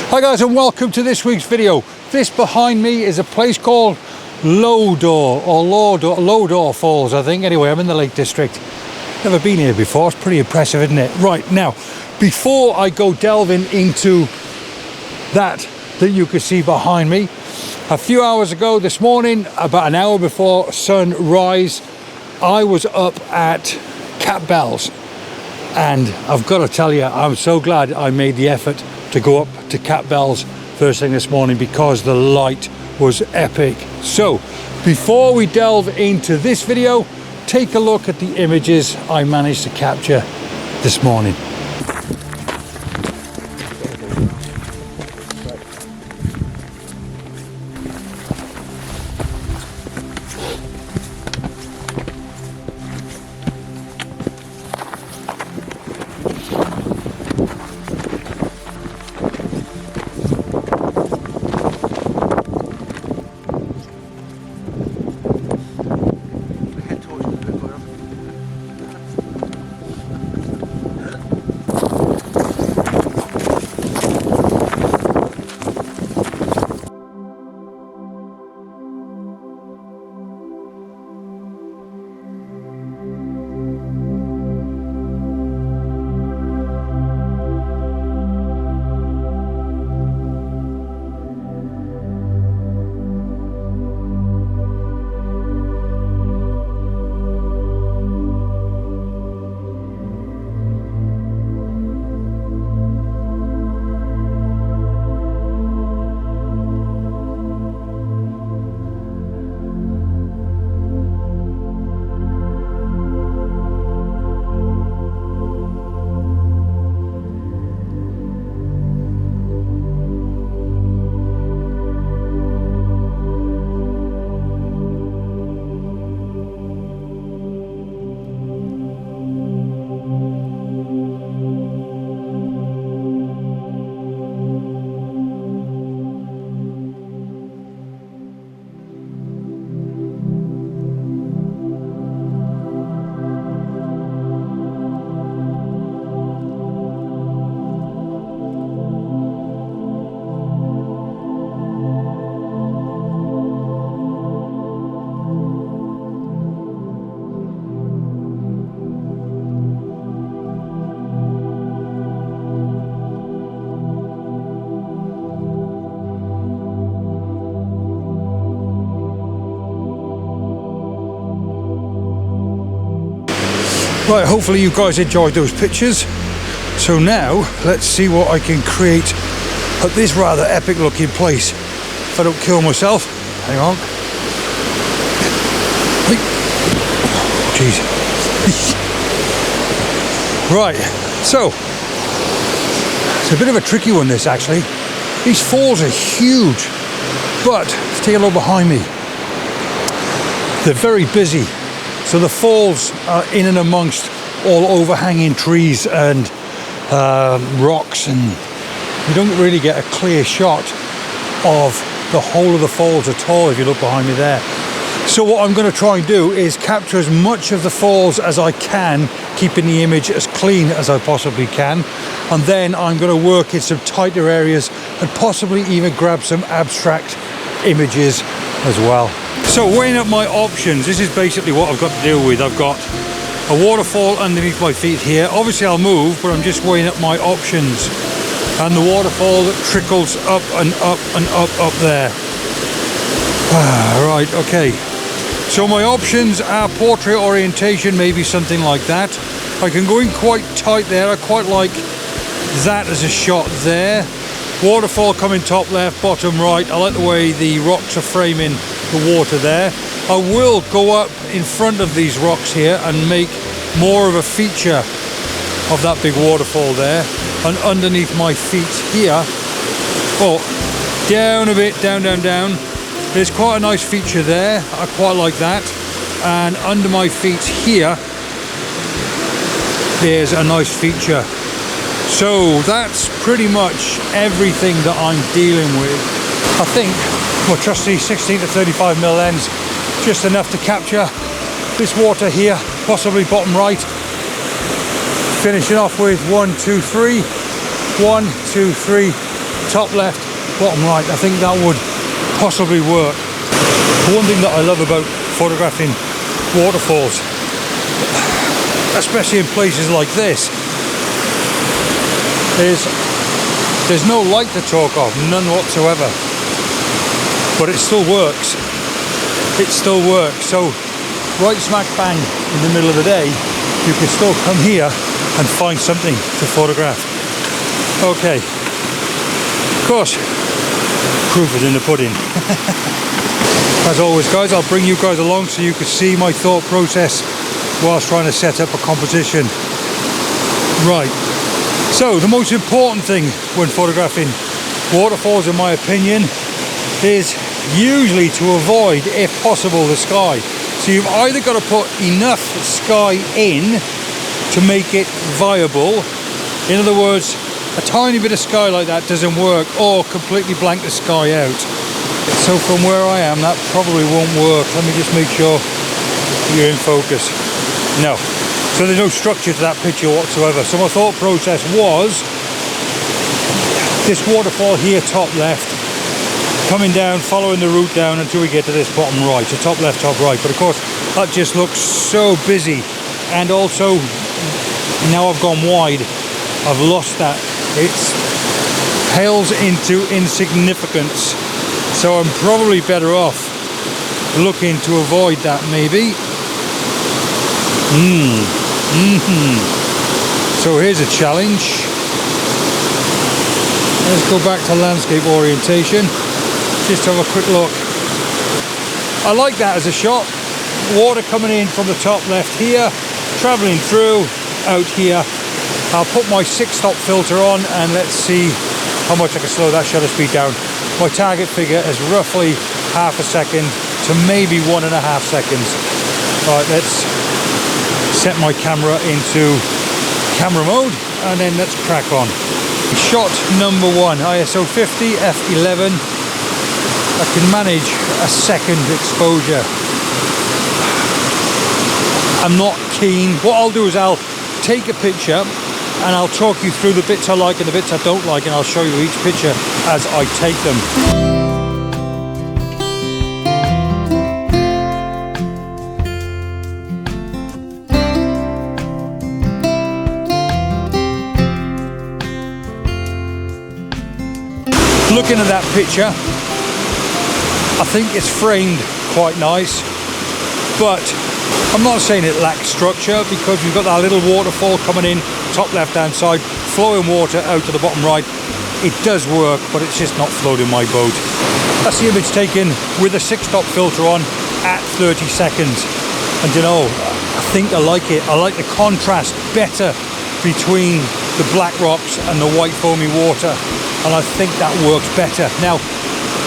Hi guys, and welcome to this week's video. This behind me is a place called Lodore, or Lodore Falls, I think. Anyway, I'm in the Lake District. Never been here before. It's pretty impressive, isn't it? Right, now, before I go delving into that you can see behind me, a few hours ago this morning, about an hour before sunrise, I was up at Catbells, and I've got to tell you, I'm so glad I made the effort to go up to Catbells first thing this morning because the light was epic. So before we delve into this video, take a look at the images I managed to capture this morning. Right, hopefully you guys enjoyed those pictures. So now, let's see what I can create at this rather epic looking place. If I don't kill myself. Hang on. Jeez. Right, so, it's a bit of a tricky one this actually. These falls are huge, but let's take a look behind me. They're very busy. So the falls are in and amongst all overhanging trees and rocks, and you don't really get a clear shot of the whole of the falls at all if you look behind me there. So what I'm going to try and do is capture as much of the falls as I can, keeping the image as clean as I possibly can, and then I'm going to work in some tighter areas and possibly even grab some abstract images as well. So weighing up my options, this is basically what I've got to deal with. I've got a waterfall underneath my feet here. Obviously I'll move, but I'm just weighing up my options. And the waterfall that trickles up and up and up there. Right, okay. So my options are portrait orientation, maybe something like that. I can go in quite tight there. I quite like that as a shot there. Waterfall coming top left, bottom right. I like the way the rocks are framing the water there. I will go up in front of these rocks here and make more of a feature of that big waterfall there. And underneath my feet here, down a bit, down. There's quite a nice feature there. I quite like that. And under my feet here, there's a nice feature. So that's pretty much everything that I'm dealing with. I think my trusty 16 to 35mm lens, just enough to capture this water here, possibly bottom right. Finishing off with 1, 2, 3, 1, 2, 3, top left, bottom right. I think that would possibly work. One thing that I love about photographing waterfalls, especially in places like this, is there's no light to talk of, none whatsoever, but it still works. It still works. So right smack bang in the middle of the day, you can still come here and find something to photograph. Okay, of course, proof is in the pudding. As always, guys, I'll bring you guys along so you can see my thought process whilst trying to set up a composition. Right, so the most important thing when photographing waterfalls, in my opinion, is usually to avoid, if possible, the sky. So you've either got to put enough sky in to make it viable. In other words, a tiny bit of sky like that doesn't work, or completely blank the sky out. So from where I am, that probably won't work. Let me just make sure you're in focus. No. So there's no structure to that picture whatsoever. So my thought process was this waterfall here, top left, coming down, following the route down until we get to this bottom right. So top left, top right. But of course, that just looks so busy. And also, now I've gone wide, I've lost that. It pales into insignificance. So I'm probably better off looking to avoid that, maybe. So here's a challenge. Let's go back to landscape orientation. Just have a quick look. I like that as a shot. Water coming in from the top left here, traveling through out here. I'll put my 6-stop filter on and let's see how much I can slow that shutter speed down. My target figure is roughly half a second to maybe 1.5 seconds. All right, let's set my camera into camera mode and then let's crack on. Shot number 1, ISO 50, f11. I can manage a second exposure. I'm not keen. What I'll do is I'll take a picture and I'll talk you through the bits I like and the bits I don't like, and I'll show you each picture as I take them. Looking at that picture, I think it's framed quite nice, but I'm not saying it lacks structure, because you've got that little waterfall coming in, top left hand side, flowing water out to the bottom right. It does work, but it's just not floating my boat. That's the image taken with a 6-stop filter on at 30 seconds. And you know, I think I like it. I like the contrast better between the black rocks and the white foamy water. And I think that works better. Now,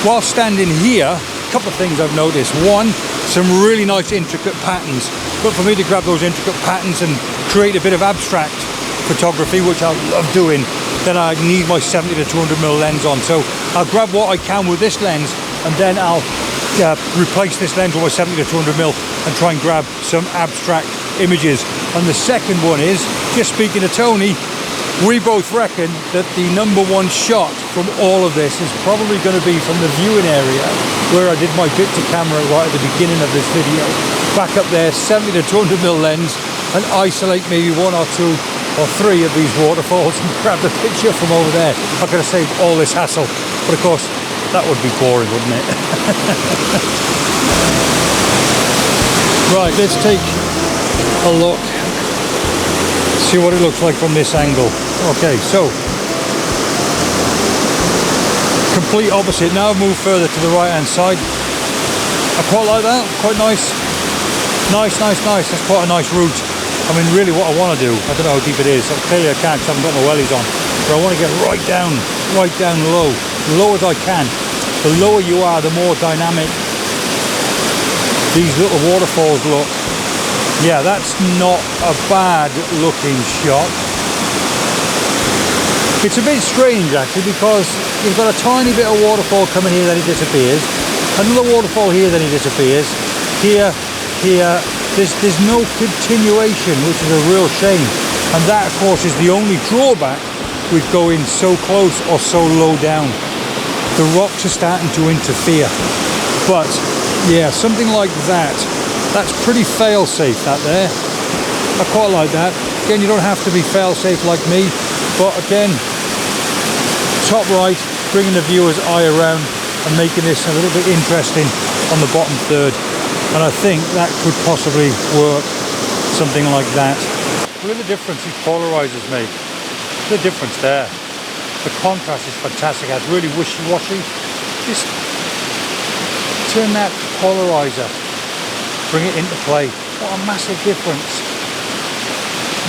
while standing here, a couple of things I've noticed. One, some really nice intricate patterns. But for me to grab those intricate patterns and create a bit of abstract photography, which I love doing, then I need my 70 to 200mm lens on. So I'll grab what I can with this lens, and then I'll replace this lens with my 70 to 200mm and try and grab some abstract images. And the second one is, just speaking to Tony, we both reckon that the #1 shot from all of this is probably going to be from the viewing area where I did my bit to camera right at the beginning of this video. Back up there, 70 to 200mm lens, and isolate maybe 1 or 2 or 3 of these waterfalls and grab the picture from over there. I could have saved all this hassle, but of course that would be boring, wouldn't it? Right, let's take a look, see what it looks like from this angle. Okay, so complete opposite. Now move further to the right hand side. I quite like that, quite nice. Nice. That's quite a nice route. I mean, really what I want to do, I don't know how deep it is. Clearly I can't, because I haven't got my wellies on. But I want to get right down low as I can. The lower you are, the more dynamic these little waterfalls look. Yeah, that's not a bad looking shot. It's a bit strange actually, because you've got a tiny bit of waterfall coming here, then it disappears. Another waterfall here, then it disappears. Here. There's no continuation, which is a real shame. And that, of course, is the only drawback with going so close or so low down. The rocks are starting to interfere. But yeah, something like that, that's pretty fail-safe, that there. I quite like that. Again, you don't have to be fail-safe like me, but again, top right, bringing the viewer's eye around and making this a little bit interesting on the bottom third. And I think that could possibly work, something like that. Look at the difference these polarizers make. The difference there. The contrast is fantastic. It's really wishy-washy. Just turn that polarizer, bring it into play. What a massive difference.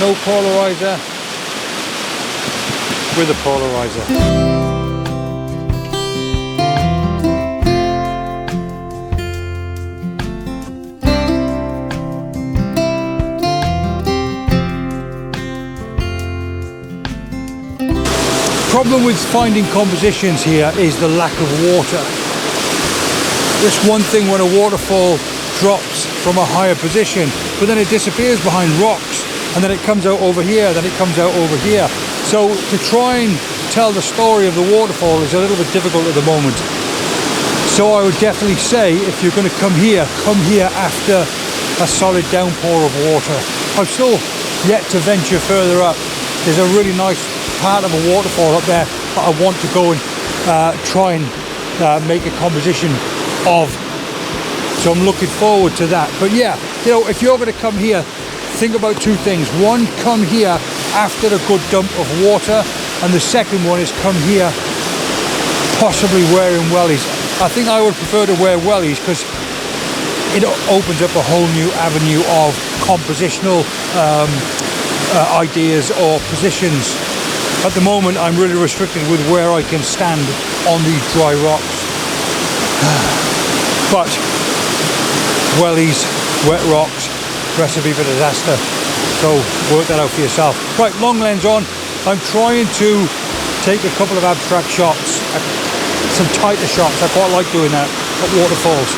No polarizer with a polarizer. Problem with finding compositions here is the lack of water. Just one thing when a waterfall drops from a higher position, but then it disappears behind rocks, and then it comes out over here, then it comes out over here. So to try and tell the story of the waterfall is a little bit difficult at the moment. So I would definitely say, if you're going to come here after a solid downpour of water. I've still yet to venture further up. There's a really nice part of a waterfall up there that I want to go and try and make a composition of. So I'm looking forward to that. But yeah, you know, if you're going to come here, think about two things. One, come here after a good dump of water, and the second one is come here possibly wearing wellies. I think I would prefer to wear wellies because it opens up a whole new avenue of compositional ideas or positions. At the moment, I'm really restricted with where I can stand on these dry rocks. But wellies, wet rocks, recipe for disaster. So work that out for yourself. Right, long lens on. I'm trying to take a couple of abstract shots, some tighter shots. I quite like doing that at waterfalls.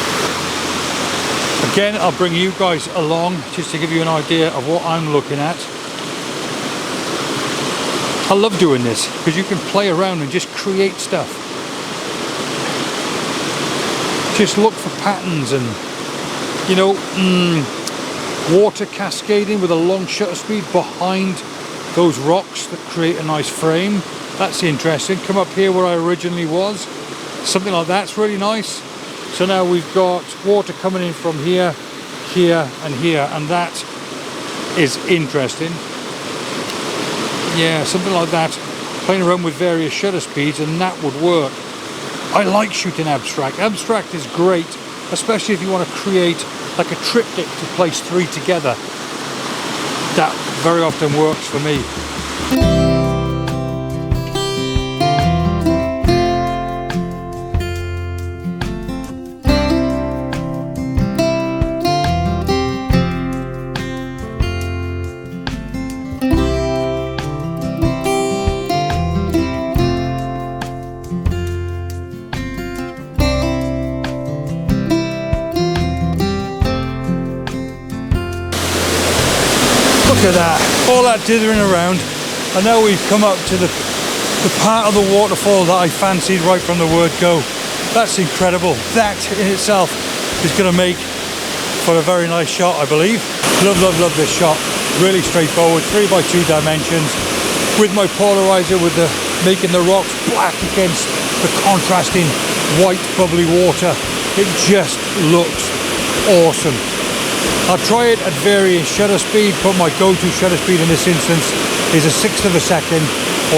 Again, I'll bring you guys along just to give you an idea of what I'm looking at. I love doing this because you can play around and just create stuff. Just look for patterns and, you know, water cascading with a long shutter speed behind those rocks that create a nice frame. That's interesting. Come up here where I originally was. Something like that's really nice. So now we've got water coming in from here, here and here, and that is interesting. Yeah, something like that. Playing around with various shutter speeds, and that would work. I like shooting abstract. Abstract is great, especially if you want to create like a triptych to place three together. That very often works for me. Look at that, all that dithering around, and now we've come up to the part of the waterfall that I fancied right from the word go. That's incredible. That in itself is going to make for a very nice shot, I believe. Love, love, love this shot. Really straightforward, 3x2 dimensions, with my polarizer, with the making the rocks black against the contrasting white bubbly water. It just looks awesome. I'll try it at various shutter speed, but my go-to shutter speed in this instance is a 1/6 of a second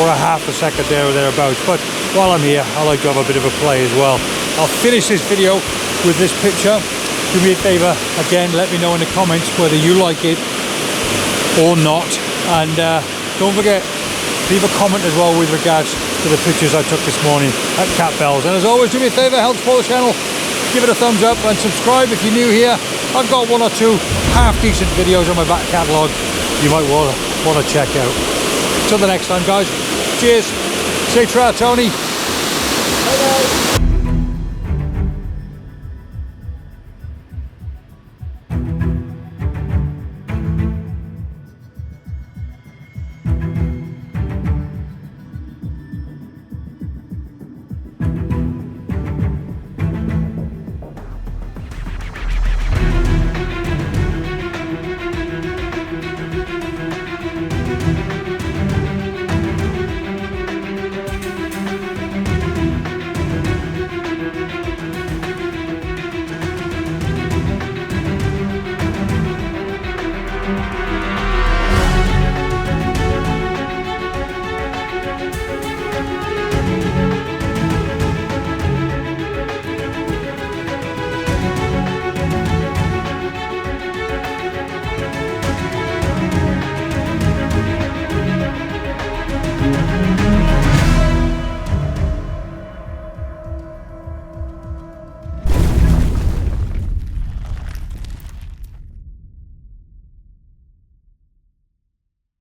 or a 1/2 a second there or thereabouts. But while I'm here, I like to have a bit of a play as well. I'll finish this video with this picture. Do me a favour, again, let me know in the comments whether you like it or not. And don't forget, leave a comment as well with regards to the pictures I took this morning at Catbells. And as always, do me a favour, help support the channel. Give it a thumbs up and subscribe if you're new here. I've got 1 or 2 half-decent videos on my back catalogue you might want to check out. Till the next time, guys. Cheers. Say tra, Tony.